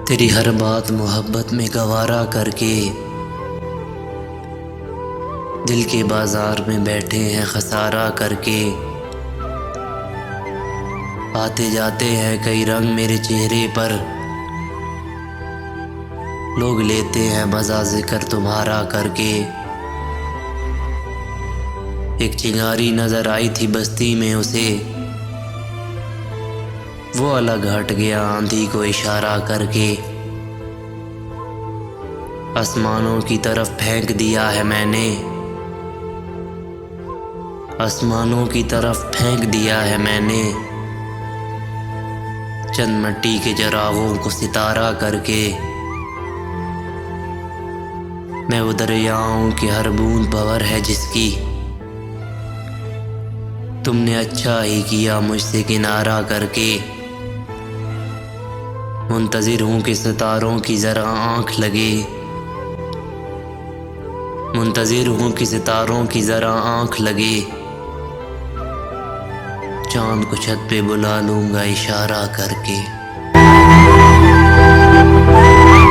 तेरी हर बात मोहब्बत में गवारा करके दिल के बाजार में बैठे हैं खसारा करके। आते जाते हैं कई रंग मेरे चेहरे पर, लोग लेते हैं मज़ा जिक्र तुम्हारा करके। एक चिंगारी नजर आई थी बस्ती में उसे, वो अलग हट गया आंधी को इशारा करके। आसमानों की तरफ फेंक दिया है मैंने, आसमानों की तरफ फेंक दिया है मैंने, चंद मिट्टी के चरागों को सितारा करके। मैं वो दरियाओं की हर बूंद भंवर है जिसकी, तुमने अच्छा ही किया मुझसे किनारा करके। मुंतज़िर हूँ कि सितारों की ज़रा आँख लगे, मुंतज़िर हूँ कि सितारों की ज़रा आँख लगे। चाँद को छत पे बुला लूँगा इशारा करके।